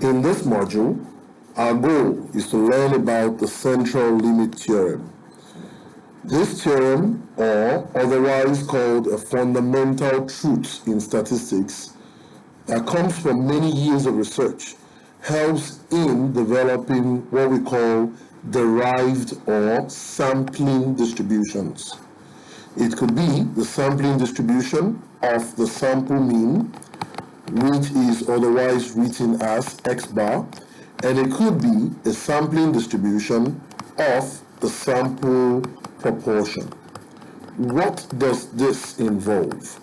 In this module, our goal is to learn about the central limit theorem. This theorem, or otherwise called a fundamental truth in statistics, that comes from many years of research, helps in developing what we call derived or sampling distributions. It could be the sampling distribution of the sample mean, which is otherwise written as x bar, and it could be a sampling distribution of the sample proportion. What does this involve?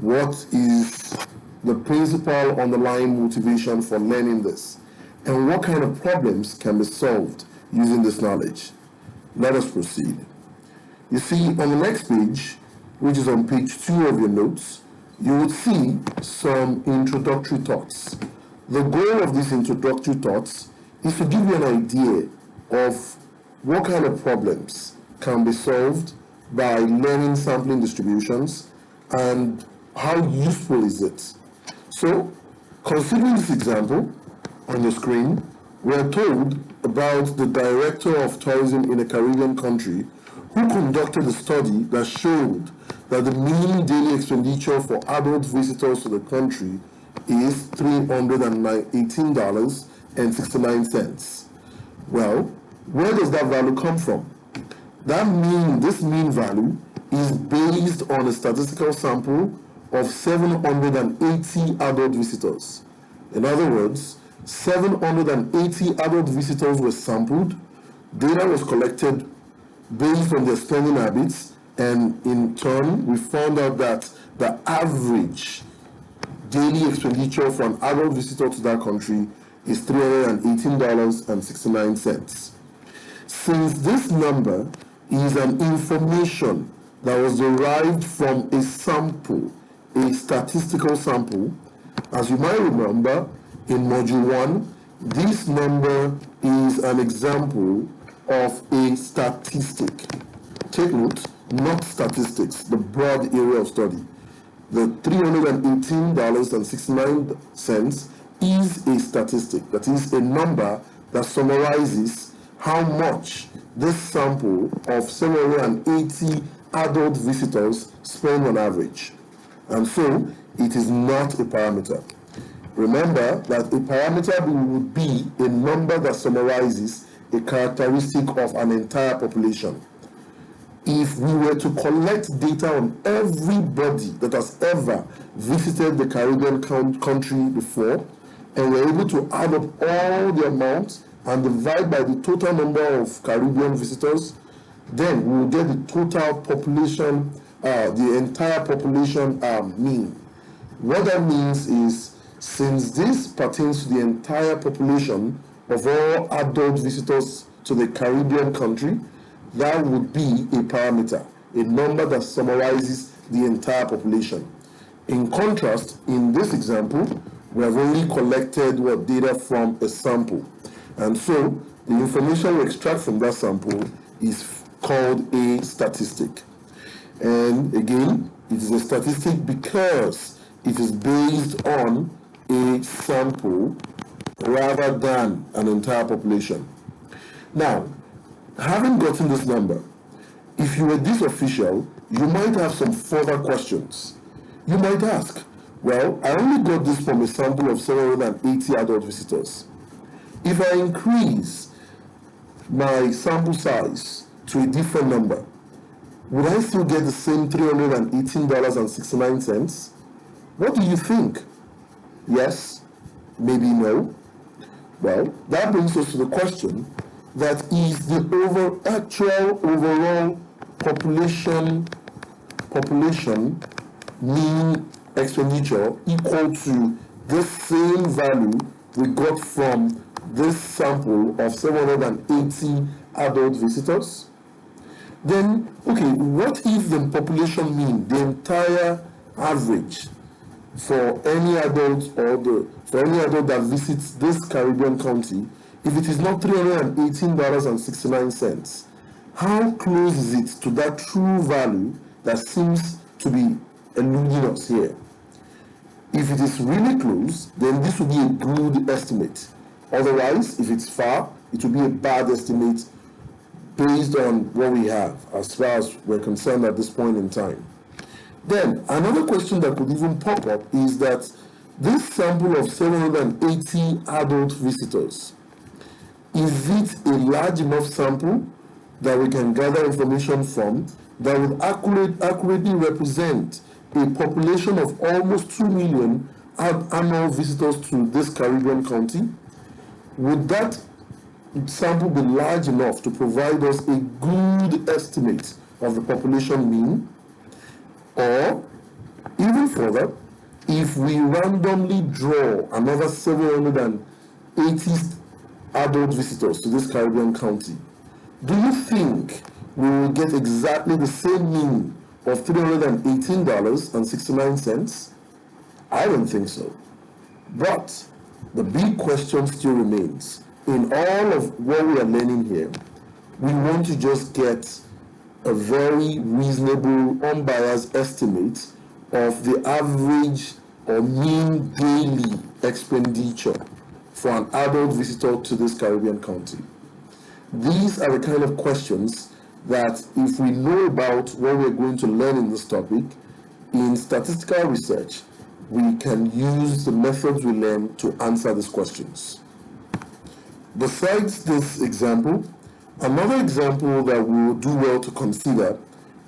What is the principal underlying motivation for learning this? And what kind of problems can be solved using this knowledge? Let us proceed. You see, on the next page, which is on page 2 of your notes, you would see some introductory thoughts. The goal of these introductory thoughts is to give you an idea of what kind of problems can be solved by learning sampling distributions and how useful is it. So, considering this example on your screen, we are told about the director of tourism in a Caribbean country who conducted a study that showed that the mean daily expenditure for adult visitors to the country is $318.69. Well, where does that value come from? This mean value is based on a statistical sample of 780 adult visitors. In other words, 780 adult visitors were sampled, data was collected based on their spending habits, and in turn, we found out that the average daily expenditure for an adult visitor to that country is $318.69. Since this number is an information that was derived from a sample, a statistical sample, as you might remember, in Module 1, this number is an example of a statistic. Take note, not statistics, the broad area of study. The $318.69 is a statistic, that is a number that summarizes how much this sample of 780 adult visitors spend on average. And so, it is not a parameter. Remember that a parameter would be a number that summarizes a characteristic of an entire population. If we were to collect data on everybody that has ever visited the Caribbean country before, and we're able to add up all the amounts and divide by the total number of Caribbean visitors, then we will get the total population, the entire population mean. What that means is, since this pertains to the entire population of all adult visitors to the Caribbean country, that would be a parameter, a number that summarizes the entire population. In contrast, in this example, we have only collected data from a sample. And so, the information we extract from that sample is called a statistic. And again, it is a statistic because it is based on a sample rather than an entire population. Now, having gotten this number, if you were this official, you might have some further questions. You might ask, well, I only got this from a sample of 780 adult visitors. If I increase my sample size to a different number, would I still get the same $318.69? What do you think? Yes? Maybe no? Well, that brings us to the question, that is the overall population mean expenditure equal to the same value we got from this sample of 780 adult visitors? Then, okay, what if the population mean, the entire average for any adult that visits this Caribbean country, if it is not $318.69, how close is it to that true value that seems to be eluding us here? If it is really close, then this will be a good estimate. Otherwise, if it's far, it will be a bad estimate based on what we have as far as we're concerned at this point in time. Then, another question that could even pop up is that this sample of 780 adult visitors, is it a large enough sample that we can gather information from that would accurately represent a population of almost 2 million annual visitors to this Caribbean county? Would that sample be large enough to provide us a good estimate of the population mean? Or, even further, if we randomly draw another 780 adult visitors to this Caribbean county, do you think we will get exactly the same mean of $318.69? I don't think so. But the big question still remains. In all of what we are learning here, we want to just get a very reasonable, unbiased estimate of the average or mean daily expenditure for an adult visitor to this Caribbean county. These are the kind of questions that, if we know about what we're going to learn in this topic, in statistical research, we can use the methods we learn to answer these questions. Besides this example, another example that we will do well to consider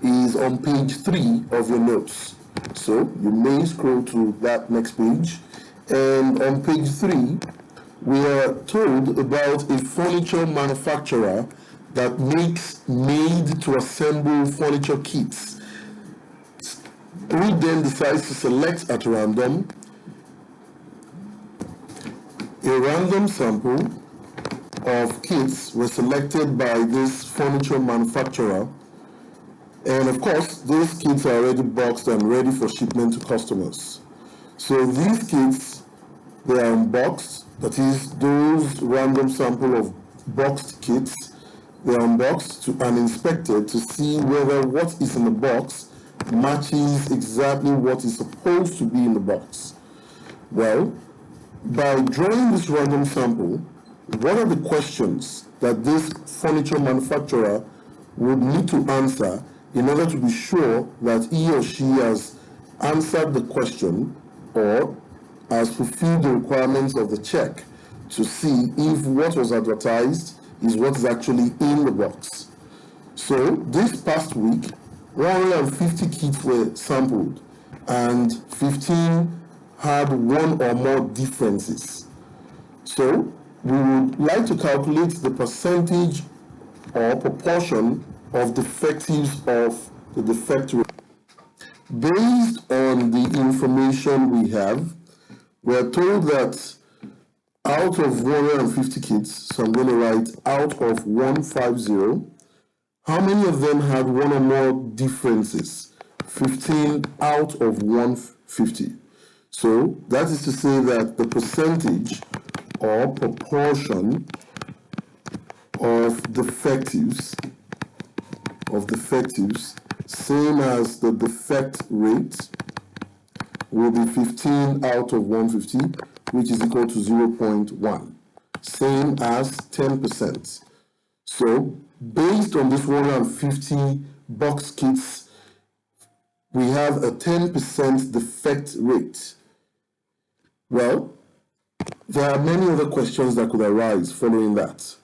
is on page 3 of your notes. So you may scroll to that next page, and on page 3, we are told about a furniture manufacturer that makes made-to-assemble furniture kits, who then decides to select at random a random sample of kits were selected by this furniture manufacturer, and of course those kits are already boxed and ready for shipment to customers. So these kits, they are unboxed, that is, those random sample of boxed kits, they are unboxed and inspected to see whether what is in the box matches exactly what is supposed to be in the box. Well, by drawing this random sample, what are the questions that this furniture manufacturer would need to answer in order to be sure that he or she has answered the question or has fulfilled the requirements of the check to see if what was advertised is what is actually in the box? So this past week, 150 kits were sampled and 15 had one or more differences. So we would like to calculate the percentage or proportion of defectives of the defect rate. Based on the information we have, we are told that out of 150 kits, so I'm going to write out of 150, how many of them had one or more differences? 15 out of 150. So that is to say that the percentage or proportion of defectives, same as the defect rate, will be 15 out of 150, which is equal to 0.1, same as 10%. So based on this 150 box kits, we have a 10% defect rate. Well, there are many other questions that could arise following that.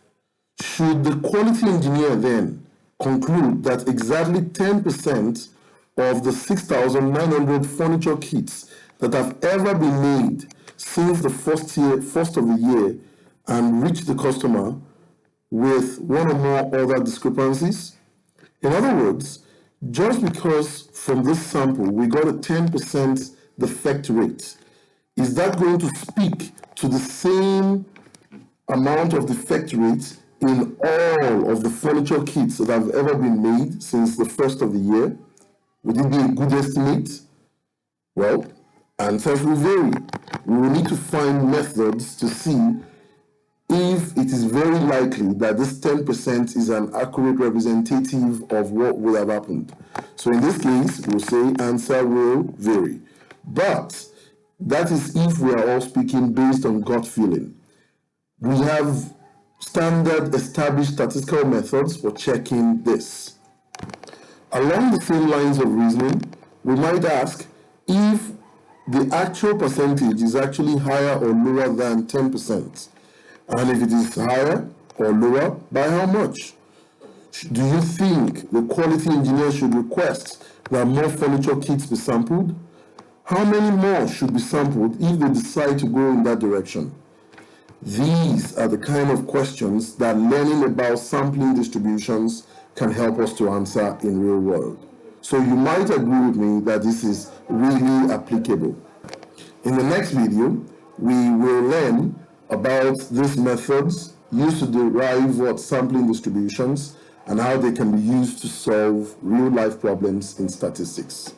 Should the quality engineer then conclude that exactly 10% of the 6,900 furniture kits that have ever been made since the first of the year and reach the customer with one or more other discrepancies? In other words, just because from this sample we got a 10% defect rate, is that going to speak to the same amount of defect rate in all of the furniture kits that have ever been made since the first of the year? Would it be a good estimate? Well, answers will vary. We will need to find methods to see if it is very likely that this 10% is an accurate representative of what would have happened. So in this case, we'll say answer will vary. But That is if we are all speaking based on gut feeling. We have standard established statistical methods for checking this. Along the same lines of reasoning, we might ask if the actual percentage is actually higher or lower than 10%. And if it is higher or lower, by how much? Do you think the quality engineer should request that more furniture kits be sampled? How many more should be sampled if they decide to go in that direction? These are the kind of questions that learning about sampling distributions can help us to answer in real world. So you might agree with me that this is really applicable. In the next video, we will learn about these methods used to derive what sampling distributions and how they can be used to solve real-life problems in statistics.